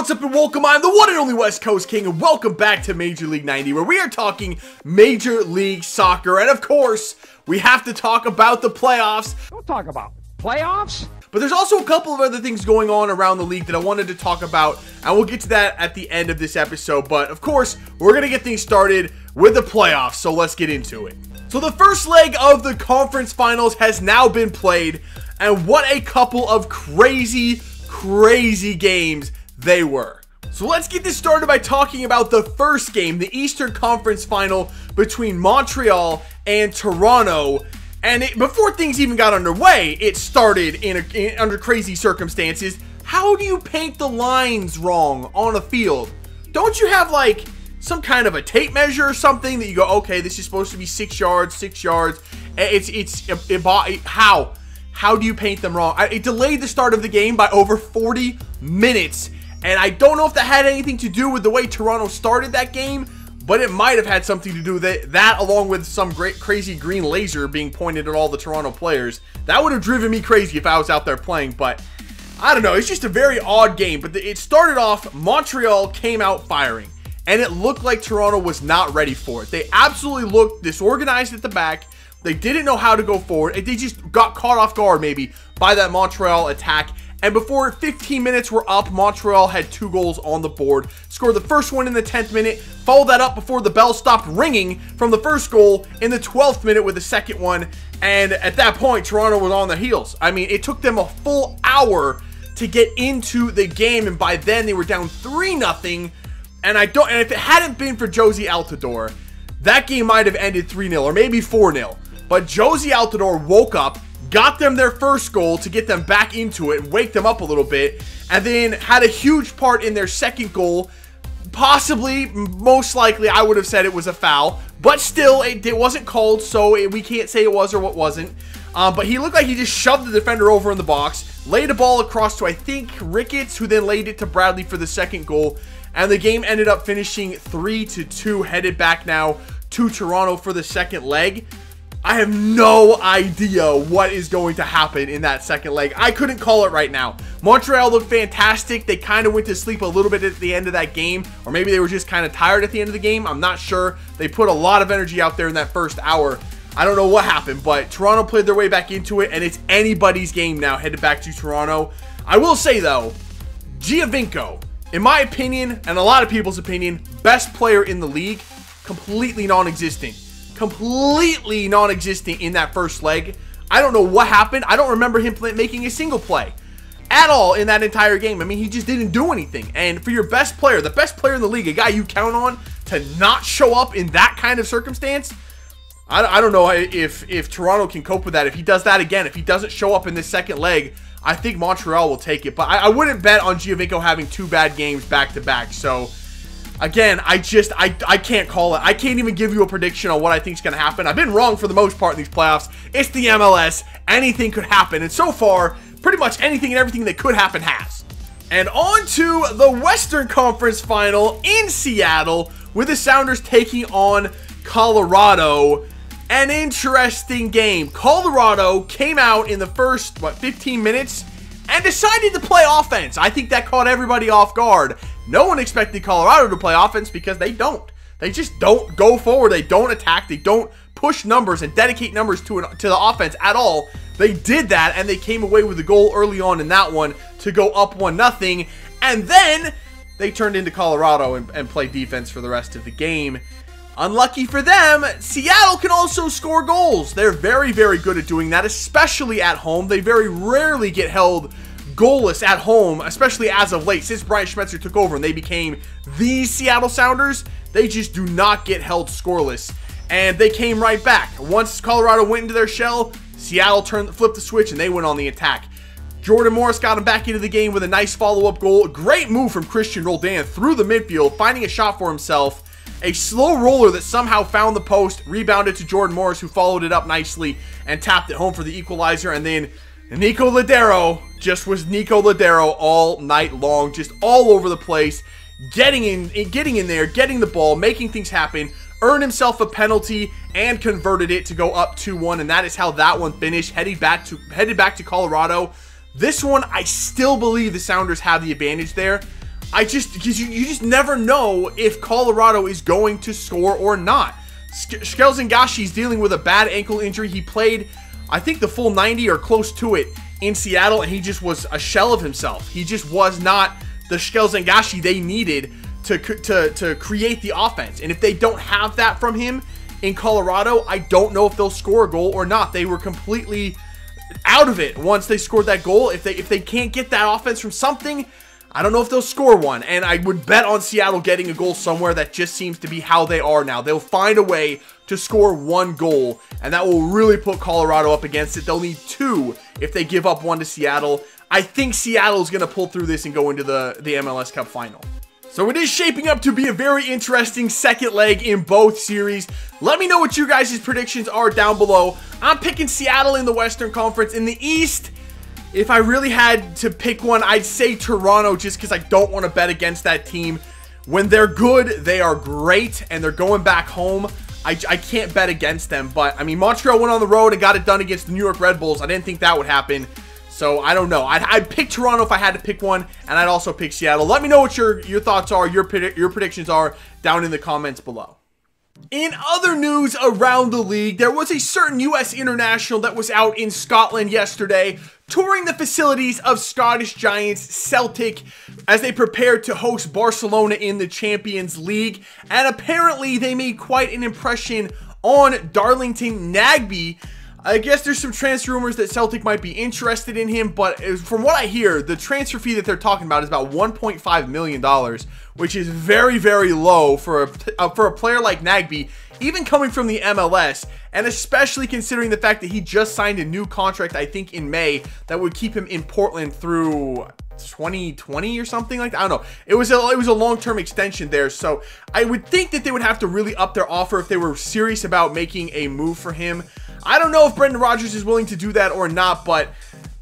what's up and welcome. I'm the one and only West Coast King, and welcome back to Major League 90, where we are talking Major League Soccer. And of course, we have to talk about the playoffs. Don't talk about playoffs. But there's also a couple of other things going on around the league that I wanted to talk about, and we'll get to that at the end of this episode. But of course, we're going to get things started with the playoffs, so let's get into it. So the first leg of the conference finals has now been played, and what a couple of crazy games they were. So let's get this started by talking about the first game, the Eastern Conference Final between Montreal and Toronto. And before things even got underway, it started under crazy circumstances. How do you paint the lines wrong on a field? Don't you have like some kind of a tape measure or something that you go, okay, this is supposed to be 6 yards, 6 yards. How do you paint them wrong? It delayed the start of the game by over 40 minutes. And I don't know if that had anything to do with the way Toronto started that game, but it might have had something to do with that along with some great crazy green laser being pointed at all the Toronto players. That would have driven me crazy if I was out there playing, but I don't know. It's just a very odd game. But it started off, Montreal came out firing, and it looked like Toronto was not ready for it. They absolutely looked disorganized at the back. They didn't know how to go forward. They just got caught off guard maybe by that Montreal attack. And before 15 minutes were up, Montreal had 2 goals on the board. Scored the first one in the 10th minute. Followed that up before the bell stopped ringing from the first goal in the 12th minute with the second one. And at that point, Toronto was on their heels. I mean, it took them a full hour to get into the game. And by then, they were down 3-0. And if it hadn't been for Jozy Altidore, that game might have ended 3-0 or maybe 4-0. But Jozy Altidore woke up, got them their first goal to get them back into it and wake them up a little bit, and then had a huge part in their second goal. Possibly, most likely, I would have said it was a foul, but still, it wasn't called, so we can't say it was or what wasn't. But he looked like he just shoved the defender over in the box, laid a ball across to, I think, Ricketts, who then laid it to Bradley for the second goal, and the game ended up finishing 3-2, headed back now to Toronto for the second leg. I have no idea what is going to happen in that second leg. I couldn't call it right now. Montreal looked fantastic. They kind of went to sleep a little bit at the end of that game, or maybe they were just kind of tired at the end of the game. I'm not sure. They put a lot of energy out there in that first hour. I don't know what happened, but Toronto played their way back into it, and it's anybody's game now headed back to Toronto. I will say, though, Giovinco, in my opinion, and a lot of people's opinion, best player in the league, completely non-existent. Completely non-existent in that first leg. I don't know what happened. I don't remember him making a single play at all in that entire game. I mean, he just didn't do anything. And for your best player, the best player in the league, a guy you count on to not show up in that kind of circumstance, I don't know if Toronto can cope with that. If he does that again, if he doesn't show up in this second leg, I think Montreal will take it. But I wouldn't bet on Giovinco having 2 bad games back-to-back. So again, I can't call it. I can't even give you a prediction on what I think is going to happen. I've been wrong for the most part in these playoffs. It's the MLS. Anything could happen. And so far, pretty much anything and everything that could happen has. And on to the Western Conference Final in Seattle with the Sounders taking on Colorado. An interesting game. Colorado came out in the first, 15 minutes and decided to play offense. I think that caught everybody off guard. No one expected Colorado to play offense because they don't. They just don't go forward. They don't attack. They don't push numbers and dedicate numbers to the offense at all. They did that, and they came away with a goal early on in that one to go up 1-0. And then they turned into Colorado and played defense for the rest of the game. Unlucky for them, Seattle can also score goals. They're very good at doing that, especially at home. They very rarely get held goalless at home, especially as of late. Since Brian Schmetzer took over and they became the Seattle Sounders, they just do not get held scoreless. And they came right back. Once Colorado went into their shell, Seattle flipped the switch and they went on the attack. Jordan Morris got him back into the game with a nice follow-up goal. Great move from Christian Roldan through the midfield, finding a shot for himself. A slow roller that somehow found the post, rebounded to Jordan Morris, who followed it up nicely and tapped it home for the equalizer. And then Nico Ladero just was Nico Ladero all night long, just all over the place, getting in there, getting the ball, making things happen, earned himself a penalty, and converted it to go up 2-1, and that is how that one finished, headed back to Colorado. This one, I still believe the Sounders have the advantage there. because you just never know if Colorado is going to score or not. Skelzengashi is dealing with a bad ankle injury. He played, I think, the full 90 or close to it in Seattle, and he just was a shell of himself. He just was not the Skelzengashi they needed to create the offense. And if they don't have that from him in Colorado, I don't know if they'll score a goal or not. They were completely out of it once they scored that goal. If they can't get that offense from something, I don't know if they'll score one, and I would bet on Seattle getting a goal somewhere. That just seems to be how they are now. They'll find a way to score one goal, and that will really put Colorado up against it. They'll need two if they give up one to Seattle. I think Seattle's going to pull through this and go into the MLS Cup final. So it is shaping up to be a very interesting second leg in both series. Let me know what you guys' predictions are down below. I'm picking Seattle in the Western Conference. In the East, if I really had to pick one, I'd say Toronto, just because I don't want to bet against that team. When they're good, they are great, and they're going back home. I can't bet against them, but, I mean, Montreal went on the road and got it done against the New York Red Bulls. I didn't think that would happen, so I don't know. I'd pick Toronto if I had to pick one, and I'd also pick Seattle. Let me know what your thoughts are, your predictions are down in the comments below. In other news around the league, there was a certain U.S. international that was out in Scotland yesterday, touring the facilities of Scottish giants Celtic as they prepared to host Barcelona in the Champions League. And apparently they made quite an impression on Darlington Nagbe. I guess there's some transfer rumors that Celtic might be interested in him, but from what I hear, the transfer fee that they're talking about is about $1.5 million, which is very, very low for a player like Nagbe, even coming from the MLS, and especially considering the fact that he just signed a new contract, I think, in May, that would keep him in Portland through 2020 or something like that. I don't know. It was a long-term extension there, so I would think that they would have to really up their offer if they were serious about making a move for him. I don't know if Brendan Rodgers is willing to do that or not, but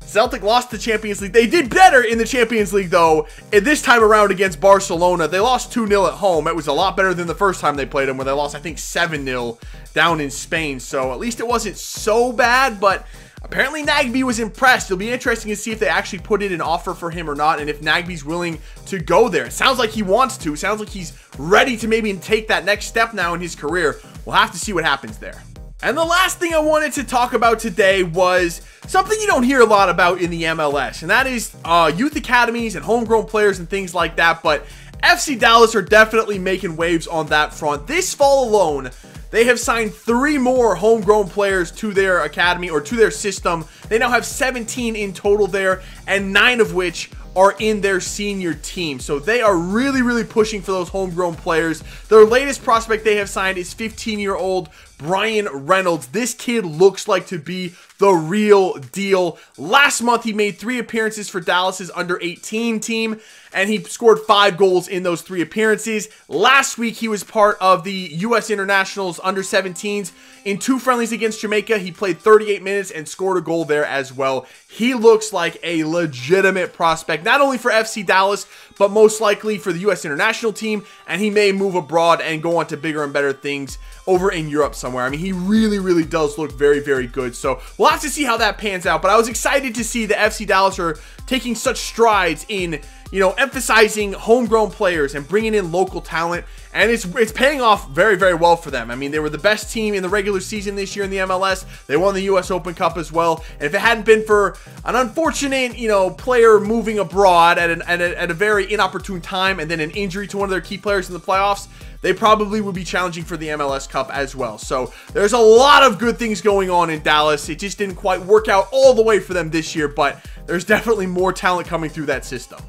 Celtic lost the Champions League. They did better in the Champions League, though, this time around against Barcelona. They lost 2-0 at home. It was a lot better than the first time they played them, where they lost, I think, 7-0 down in Spain. So at least it wasn't so bad, but apparently Nagbe was impressed. It'll be interesting to see if they actually put in an offer for him or not, and if Nagbe's willing to go there. It sounds like he wants to. It sounds like he's ready to maybe take that next step now in his career. We'll have to see what happens there. And the last thing I wanted to talk about today was something you don't hear a lot about in the MLS, and that is youth academies and homegrown players and things like that, but FC Dallas are definitely making waves on that front. This fall alone, they have signed 3 more homegrown players to their academy or to their system. They now have 17 in total there, and 9 of which are in their senior team. So they are really, really pushing for those homegrown players. Their latest prospect they have signed is 15-year-old Brian Reynolds. This kid looks like to be the real deal. Last month, he made 3 appearances for Dallas's under-18 team, and he scored 5 goals in those 3 appearances. Last week, he was part of the U.S. Internationals under-17s. In 2 friendlies against Jamaica, he played 38 minutes and scored a goal there as well. He looks like a legitimate prospect, not only for FC Dallas, but most likely for the U.S. International team, and he may move abroad and go on to bigger and better things over in Europe somewhere. I mean, he really, really does look very, very good. So we'll have to see how that pans out. But I was excited to see that FC Dallas are taking such strides in, you know, emphasizing homegrown players and bringing in local talent. And it's paying off very, very well for them. I mean, they were the best team in the regular season this year in the MLS. They won the U.S. Open Cup as well. And if it hadn't been for an unfortunate, you know, player moving abroad at a very inopportune time, and then an injury to one of their key players in the playoffs, they probably would be challenging for the MLS Cup as well. So there's a lot of good things going on in Dallas. It just didn't quite work out all the way for them this year, but there's definitely more talent coming through that system.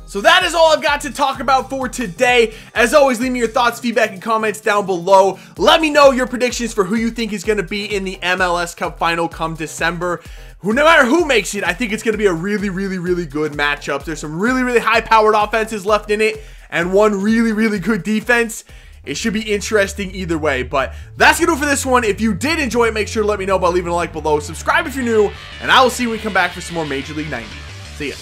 So that is all I've got to talk about for today. As always, leave me your thoughts, feedback, and comments down below. Let me know your predictions for who you think is going to be in the MLS Cup final come December. No matter who makes it, I think it's going to be a really, really, really good matchup. There's some really, really high-powered offenses left in it, and one really, really good defense. It should be interesting either way, but that's going to do it for this one. If you did enjoy it, make sure to let me know by leaving a like below. Subscribe if you're new, and I will see you when we come back for some more Major League 90. See ya.